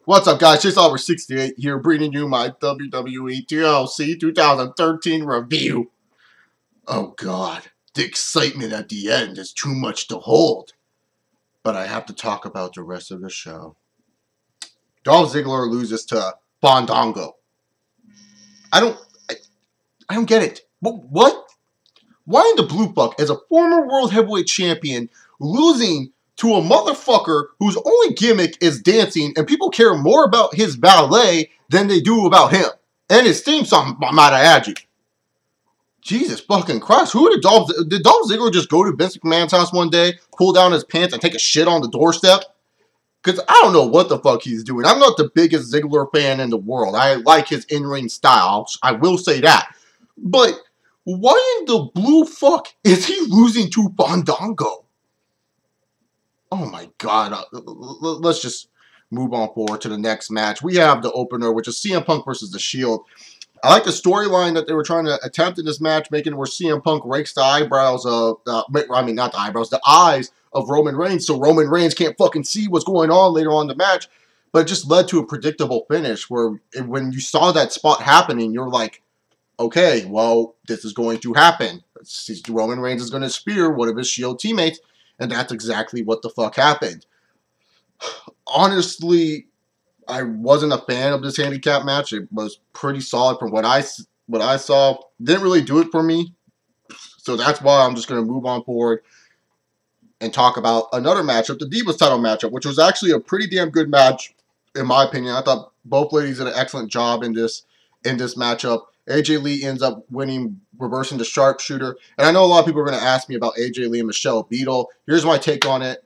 What's up, guys? Just over 68 here, bringing you my WWE TLC 2013 review. Oh, God. The excitement at the end is too much to hold. But I have to talk about the rest of the show. Dolph Ziggler loses to Bondongo. I don't get it. What? Why in the blue fuck, as a former World Heavyweight Champion, losing to a motherfucker whose only gimmick is dancing, and people care more about his ballet than they do about him. And his theme song, might I add you. Jesus fucking Christ. Did Dolph Ziggler just go to Vince McMahon's house one day, pull down his pants, and take a shit on the doorstep? Because I don't know what the fuck he's doing. I'm not the biggest Ziggler fan in the world. I like his in-ring style. I will say that. But why in the blue fuck is he losing to Bondongo? Oh my God. Let's just move on forward to the next match. We have the opener, which is CM Punk versus The Shield. I like the storyline that they were trying to attempt in this match, making where CM Punk rakes the eyebrows of, not the eyebrows, the eyes of Roman Reigns, so Roman Reigns can't fucking see what's going on later on in the match. But it just led to a predictable finish where when you saw that spot happening, you're like, okay, well, this is going to happen. Roman Reigns is going to spear one of his Shield teammates, and that's exactly what the fuck happened. Honestly, I wasn't a fan of this handicap match. It was pretty solid from what I saw. Didn't really do it for me. So that's why I'm just going to move on forward and talk about another matchup, the Divas title matchup, which was actually a pretty damn good match, in my opinion. I thought both ladies did an excellent job in this matchup. AJ Lee ends up winning, reversing the sharpshooter. And I know a lot of people are going to ask me about AJ Lee and Michelle Beadle. Here's my take on it.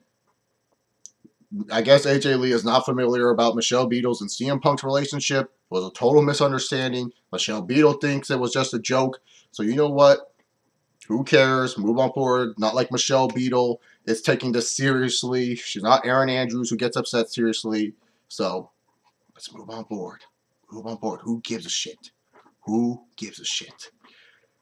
I guess AJ Lee is not familiar about Michelle Beadle's and CM Punk's relationship. It was a total misunderstanding. Michelle Beadle thinks it was just a joke. So you know what? Who cares? Move on forward. Not like Michelle Beadle is taking this seriously. She's not Erin Andrews who gets upset seriously. So let's move on forward. Move on forward. Who gives a shit? Who gives a shit?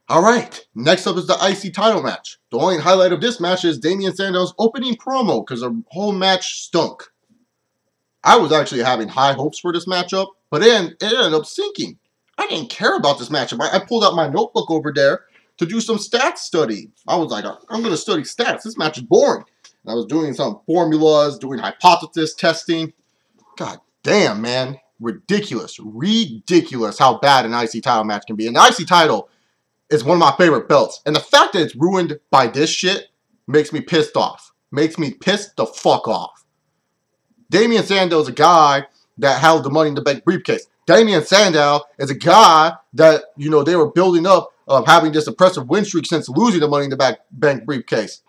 All right, next up is the IC title match. The only highlight of this match is Damien Sandow's opening promo because the whole match stunk. I was actually having high hopes for this matchup, but it ended up sinking. I didn't care about this matchup. I pulled out my notebook over there to do some stats study. I was like, I'm going to study stats. This match is boring. And I was doing some formulas, doing hypothesis testing. God damn, man. Ridiculous. Ridiculous how bad an IC title match can be. And the IC title is one of my favorite belts. And the fact that it's ruined by this shit makes me pissed off. Makes me pissed the fuck off. Damien Sandow is a guy that held the Money in the Bank briefcase. Damien Sandow is a guy that, you know, they were building up of having this impressive win streak since losing the Money in the Bank briefcase.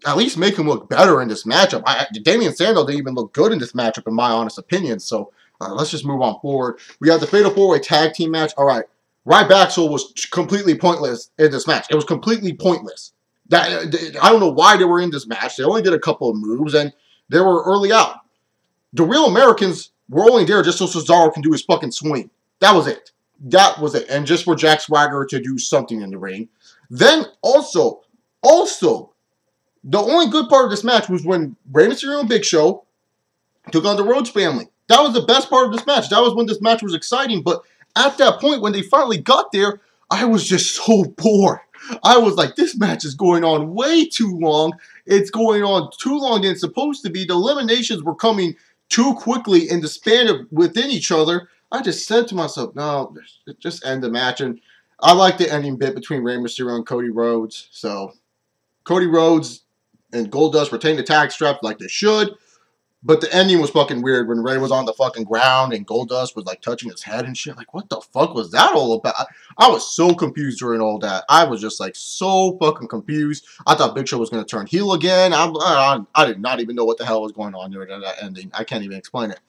At least make him look better in this matchup. Damien Sandow didn't even look good in this matchup, in my honest opinion. So let's just move on forward. We have the Fatal 4-Way Tag Team match. All right. Ryback was completely pointless in this match. It was completely pointless. I don't know why they were in this match. They only did a couple of moves, and they were early out. The Real Americans were only there just so Cesaro can do his fucking swing. That was it. That was it. And just for Jack Swagger to do something in the ring. Then also, the only good part of this match was when Rey Mysterio and Big Show took on the Rhodes family. That was the best part of this match. That was when this match was exciting, but at that point, when they finally got there, I was just so bored. I was like, this match is going on way too long. It's going on too long than it's supposed to be. The eliminations were coming too quickly in the span of within each other. I just said to myself, no, just end the match. And I like the ending bit between Rey Mysterio and Cody Rhodes. So Cody Rhodes and Goldust retained the tag strap like they should. But the ending was fucking weird when Rey was on the fucking ground and Goldust was like touching his head and shit. Like, what the fuck was that all about? I was so confused during all that. I was just like so fucking confused. I thought Big Show was going to turn heel again. I did not even know what the hell was going on during that ending. I can't even explain it.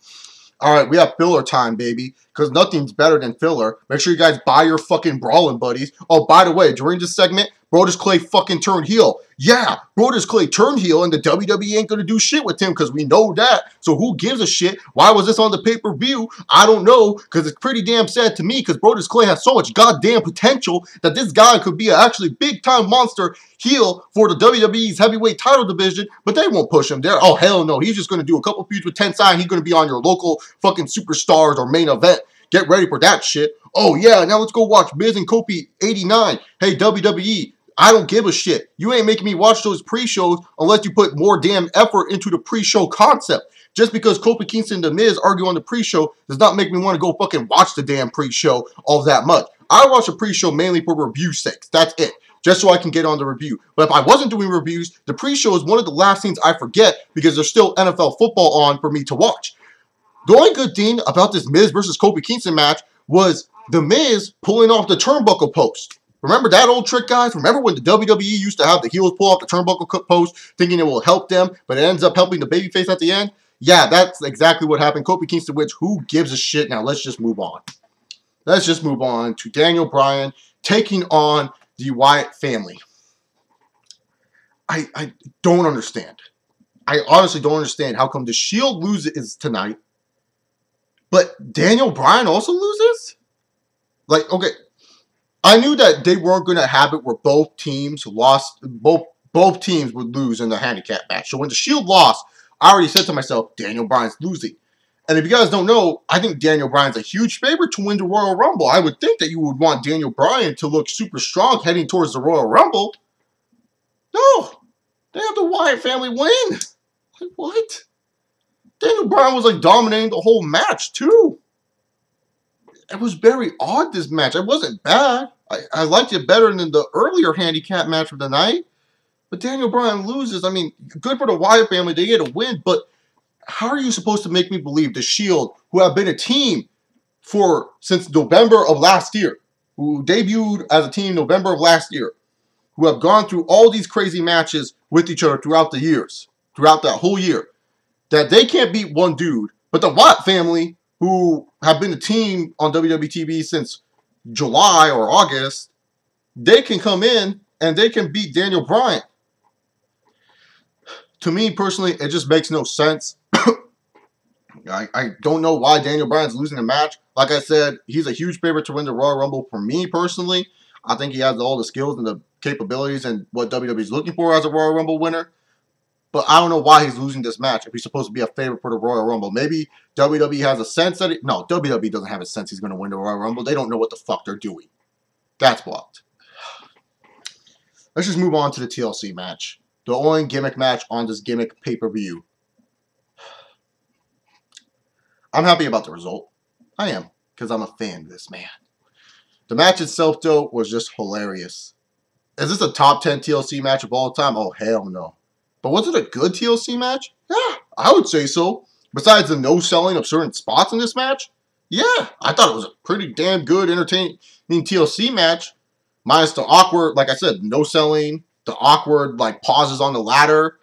All right, we have filler time, baby, because nothing's better than filler. Make sure you guys buy your fucking Brawling Buddies. Oh, by the way, during this segment, Brodus Clay fucking turned heel. Yeah, Brodus Clay turned heel, and the WWE ain't gonna do shit with him because we know that. So who gives a shit? Why was this on the pay-per-view? I don't know, because it's pretty damn sad to me because Brodus Clay has so much goddamn potential that this guy could be an actually big-time monster heel for the WWE's heavyweight title division, but they won't push him there. Oh, hell no. He's just gonna do a couple feuds with Tensai, and he's gonna be on your local fucking superstars or main event. Get ready for that shit. Oh, yeah, now let's go watch Miz and Kofi 89. Hey, WWE, I don't give a shit. You ain't making me watch those pre-shows unless you put more damn effort into the pre-show concept. Just because Kofi Kingston and The Miz argue on the pre-show does not make me want to go fucking watch the damn pre-show all that much. I watch a pre-show mainly for review sakes. That's it. Just so I can get on the review. But if I wasn't doing reviews, the pre-show is one of the last things I forget because there's still NFL football on for me to watch. The only good thing about this Miz versus Kofi Kingston match was The Miz pulling off the turnbuckle post. Remember that old trick, guys? Remember when the WWE used to have the heels pull off the turnbuckle post thinking it will help them, but it ends up helping the babyface at the end? Yeah, that's exactly what happened. Kofi Kingston wins. Who gives a shit? Now, let's just move on. Let's just move on to Daniel Bryan taking on the Wyatt family. I don't understand. I honestly don't understand how come the Shield loses tonight, but Daniel Bryan also loses? Like, okay, I knew that they weren't going to have it where both teams lost, both teams would lose in the handicap match. So when the Shield lost, I already said to myself, Daniel Bryan's losing. And if you guys don't know, I think Daniel Bryan's a huge favorite to win the Royal Rumble. I would think that you would want Daniel Bryan to look super strong heading towards the Royal Rumble. No, they have the Wyatt family win. Like, what? Daniel Bryan was like dominating the whole match too. It was very odd, this match. It wasn't bad. I liked it better than the earlier handicap match of the night. But Daniel Bryan loses. I mean, good for the Wyatt family. They get a win. But how are you supposed to make me believe the Shield, who have been a team since November of last year, who debuted as a team November of last year, who have gone through all these crazy matches with each other throughout the years, throughout that whole year, that they can't beat one dude, but the Wyatt family, who have been a team on WWE TV since July or August, they can come in and they can beat Daniel Bryan. To me, personally, it just makes no sense. I don't know why Daniel Bryan's losing the match. Like I said, he's a huge favorite to win the Royal Rumble for me personally. I think he has all the skills and the capabilities and what WWE is looking for as a Royal Rumble winner. But I don't know why he's losing this match if he's supposed to be a favorite for the Royal Rumble. Maybe WWE has a sense that it... No, WWE doesn't have a sense he's going to win the Royal Rumble. They don't know what the fuck they're doing. That's blocked. Let's just move on to the TLC match. The only gimmick match on this gimmick pay-per-view. I'm happy about the result. I am, because I'm a fan of this man. The match itself, though, was just hilarious. Is this a top 10 TLC match of all time? Oh, hell no. But was it a good TLC match? Yeah, I would say so. Besides the no-selling of certain spots in this match? Yeah, I thought it was a pretty damn good, entertaining TLC match. Minus the awkward, like I said, no-selling, the awkward, like, pauses on the ladder,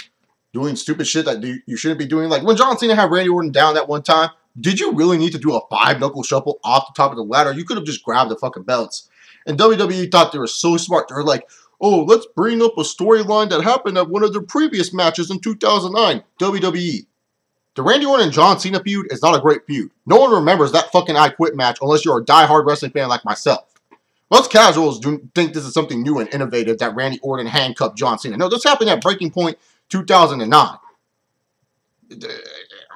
doing stupid shit that you shouldn't be doing. Like, when John Cena had Randy Orton down that one time, did you really need to do a 5-knuckle shuffle off the top of the ladder? You could have just grabbed the fucking belts. And WWE thought they were so smart. They were like, oh, let's bring up a storyline that happened at one of their previous matches in 2009. WWE. The Randy Orton and John Cena feud is not a great feud. No one remembers that fucking I Quit match unless you're a die-hard wrestling fan like myself. Most casuals think this is something new and innovative that Randy Orton handcuffed John Cena. No, this happened at Breaking Point 2009.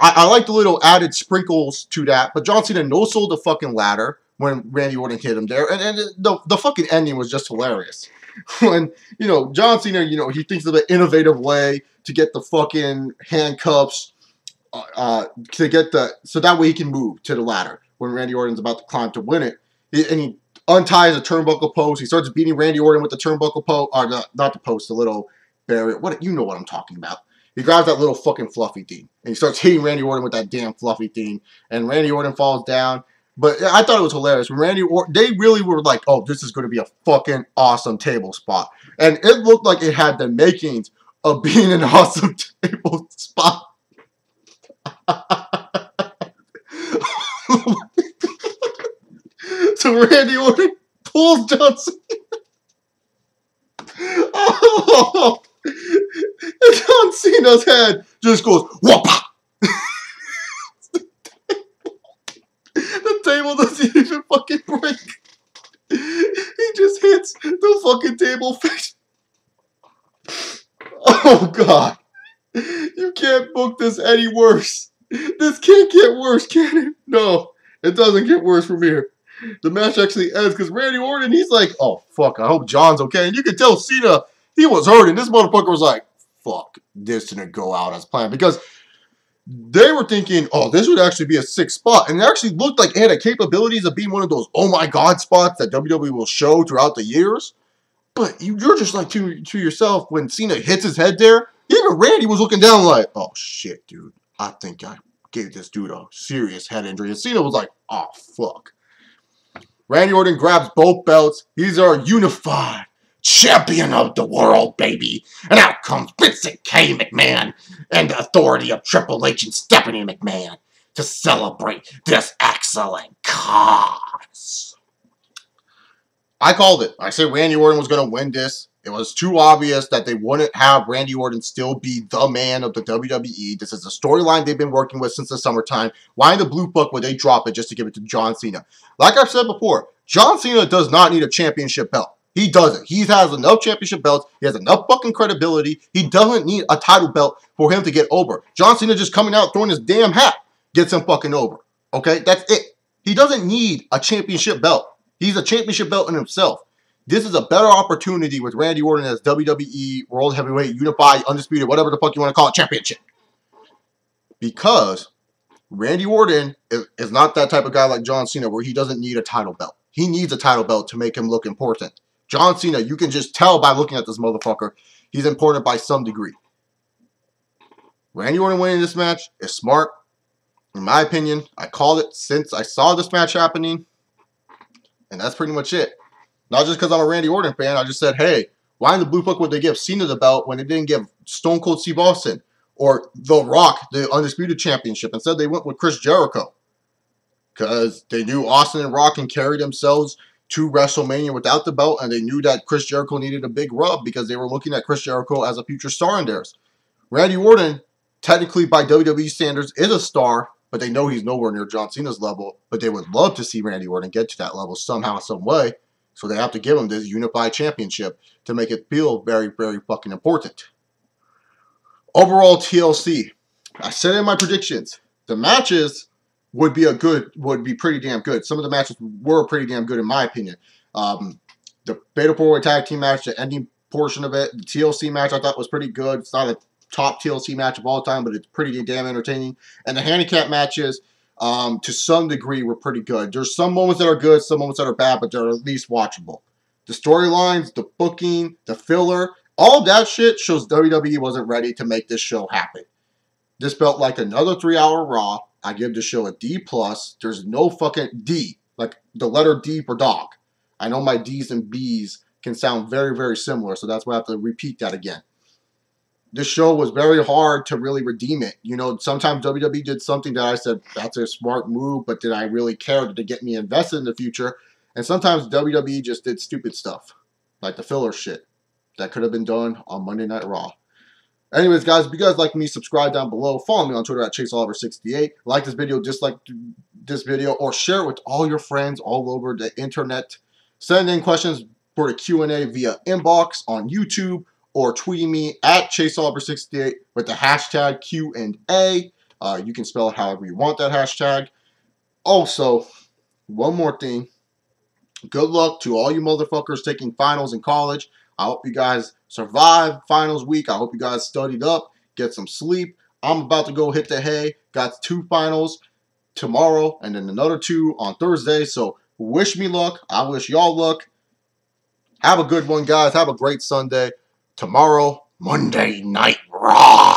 I like the little added sprinkles to that, but John Cena no-sold the fucking ladder when Randy Orton hit him there, and the fucking ending was just hilarious. When, John Cena, he thinks of an innovative way to get the fucking handcuffs, so that way he can move to the ladder when Randy Orton's about to climb to win it. And he unties a turnbuckle post. He starts beating Randy Orton with the turnbuckle post, or not the post, the little barrier. You know what I'm talking about. He grabs that little fucking fluffy thing, and he starts hitting Randy Orton with that damn fluffy thing, and Randy Orton falls down. But I thought it was hilarious. When Randy Orton, they really were like, oh, this is going to be a fucking awesome table spot. And it looked like it had the makings of being an awesome table spot. So Randy Orton pulls John Cena. And John Cena's head just goes, whoop! The table doesn't even fucking break. He just hits the fucking table face. Oh, God. You can't book this any worse. This can't get worse, can it? No, it doesn't get worse from here. The match actually ends because Randy Orton, he's like, oh, fuck, I hope John's okay. And you can tell Cena, he was hurting. This motherfucker was like, fuck, this didn't go out as planned. Because they were thinking, oh, this would actually be a sick spot. And it actually looked like it had the capabilities of being one of those oh my God spots that WWE will show throughout the years. But you're just like to yourself, when Cena hits his head there, even Randy was looking down like, oh shit, dude. I think I gave this dude a serious head injury. And Cena was like, oh fuck. Randy Orton grabs both belts. He's our unified champion of the world, baby. And out comes Vincent K. McMahon and the authority of Triple H and Stephanie McMahon to celebrate this excellent cause. I called it. I said Randy Orton was going to win this. It was too obvious that they wouldn't have Randy Orton still be the man of the WWE. This is a storyline they've been working with since the summertime. Why in the blue book would they drop it just to give it to John Cena? Like I've said before, John Cena does not need a championship belt. He doesn't. He has enough championship belts. He has enough fucking credibility. He doesn't need a title belt for him to get over. John Cena just coming out throwing his damn hat gets him fucking over. Okay? That's it. He doesn't need a championship belt. He's a championship belt in himself. This is a better opportunity with Randy Orton as WWE World Heavyweight Unified Undisputed, whatever the fuck you want to call it, championship. Because Randy Orton is not that type of guy like John Cena where he doesn't need a title belt. He needs a title belt to make him look important. John Cena, you can just tell by looking at this motherfucker, he's important by some degree. Randy Orton winning this match is smart. In my opinion, I called it since I saw this match happening. And that's pretty much it. Not just because I'm a Randy Orton fan. I just said, hey, why in the blue book would they give Cena the belt when they didn't give Stone Cold Steve Austin or The Rock the Undisputed Championship? Instead, they went with Chris Jericho. Because they knew Austin and Rock can carry themselves to WrestleMania without the belt. And they knew that Chris Jericho needed a big rub because they were looking at Chris Jericho as a future star in theirs. Randy Orton, technically by WWE standards, is a star. But they know he's nowhere near John Cena's level. But they would love to see Randy Orton get to that level somehow, some way. So they have to give him this unified championship to make it feel very, very fucking important. Overall TLC. I said in my predictions, the matches would be pretty damn good. Some of the matches were pretty damn good in my opinion. The Fatal 4-Way Tag Team match, the ending portion of it, the TLC match I thought was pretty good. It's not a top TLC match of all time, but it's pretty damn entertaining. And the handicap matches, to some degree, were pretty good. There's some moments that are good, some moments that are bad, but they're at least watchable. The storylines, the booking, the filler, all that shit shows WWE wasn't ready to make this show happen. This felt like another 3-hour Raw. I give the show a D+. There's no fucking D, like the letter D for dog. I know my D's and B's can sound very, very similar, so that's why I have to repeat that again. This show was very hard to really redeem it. You know, sometimes WWE did something that I said, that's a smart move, but did I really care? Did it get me invested in the future? And sometimes WWE just did stupid stuff, like the filler shit that could have been done on Monday Night Raw. Anyways, guys, if you guys like me, subscribe down below. Follow me on Twitter at ChaseOliver68. Like this video, dislike this video, or share it with all your friends all over the internet. Send in questions for the Q&A via inbox on YouTube, or tweeting me at ChaseOliver68 with the hashtag Q&A. You can spell it however you want, that hashtag. Also, one more thing. Good luck to all you motherfuckers taking finals in college. I hope you guys survive finals week. I hope you guys studied up, get some sleep. I'm about to go hit the hay. Got 2 finals tomorrow and then another 2 on Thursday. So wish me luck. I wish y'all luck. Have a good one, guys. Have a great Sunday. Tomorrow, Monday Night Raw.